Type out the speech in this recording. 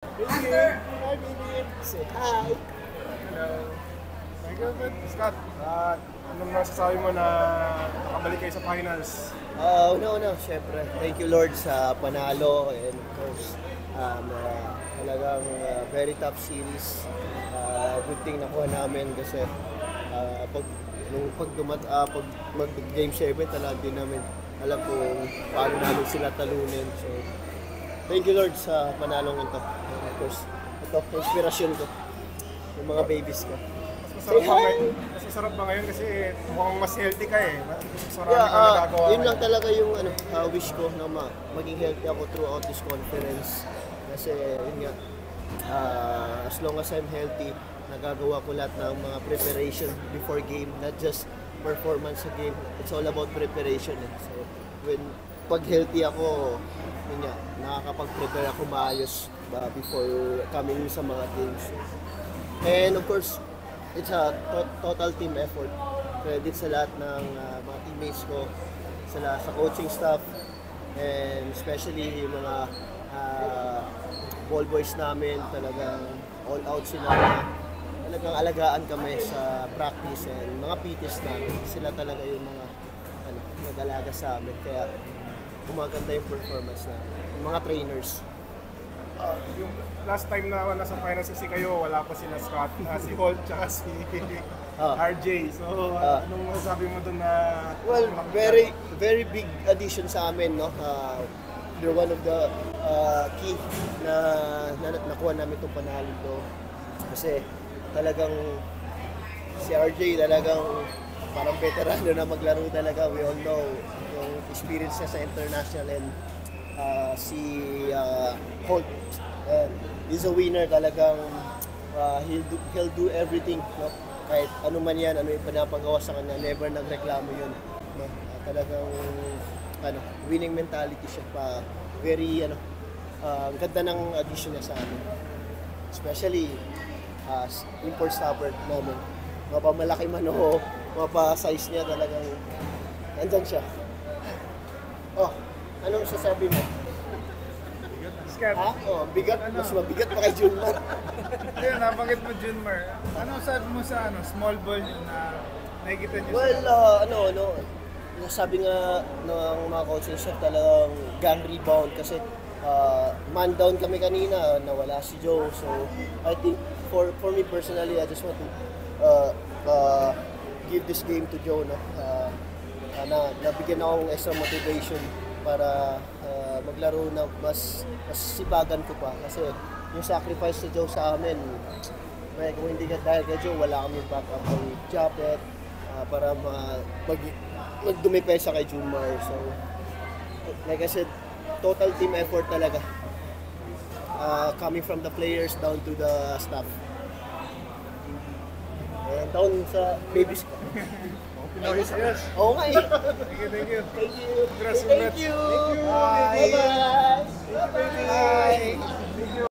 Baby, hi baby. Say hi. Hello. My girlfriend, Scott. Anong masasabi mo na nakabalik kayo sa finals? Una-una, syempre, thank you Lord sa panalo and of course, talagang very tough series. Good thing nakuha namin kasi pag mag-game 7 talaga din namin alam kung paano namin sila talunin. So, thank you Lord sa panalong ito. And of course, ito, inspirasyon ko, yung mga babies ko. Mas masarap ba ngayon kasi mukhang mas healthy ka eh. Mas marami kang nagagawa yun lang talaga yung wish ko na maging healthy ako throughout this conference. Kasi yun nga, as long as I'm healthy, nagagawa ko lahat ng mga preparation before game, not just performance sa game. It's all about preparation. Eh. So, pag healthy ako, yun nga, nakakapag-prepare ako maayos before coming sa mga games. And of course, it's a total team effort. Credit sa lahat ng mga teammates ko, sa coaching staff, and especially yung mga ball boys namin, talagang all out sila. Talagang alagaan kami sa practice and mga PTs namin. Sila talaga yung mga nag-alaga sa amin. Kaya gumaganda yung performance namin. Yung mga trainers. Yung last time na nasa finals kasi kayo, wala pa sila Scott, si Holt, tsaka si RJ. So, anong masasabi mo doon na... Well, very big addition sa amin, no? They're one of the key na nakuha namin itong panalo to. Kasi talagang si RJ talagang parang veterano na maglaro talaga. We all know yung experience niya sa international, and si Holt, he's a winner talagang. He'll do everything, no? Kahit ano man yan, ano yung pinapagawa sa kanya, never nagreklamo yun, no? Talagang winning mentality siya pa. Very ganda ng addition niya sa amin, especially import stopper namin. Mapamalaki man o mapa-size niya, talagang nandyan siya. Oh, anong sasabi mo? Scott. Bigat. Mas mabigat pa kay Junmar. Ayun, nabanggit mo Junmar. Ano sabi mo sa small ball na nakikita niyo? Well, sabi nga ng mga coaching staff, talagang gang rebound kasi man down kami kanina, nawala si Joe. So, I think for me personally, I just want to give this game to Joe, no? Nabigyan akong extra motivation para maglaro na mas sipagan ko pa kasi yung sacrifice ni Joe sa amin, kung hindi ka dahil kay Joe, wala kami backup ng Japet para magdumipesa kay Junmar. So, like I said, total team effort talaga, coming from the players down to the staff. And down sa babies ko. Yes. Oo nga eh. Thank you. Thank you. Congrats. Thank you. Bye. Bye-bye. Bye-bye.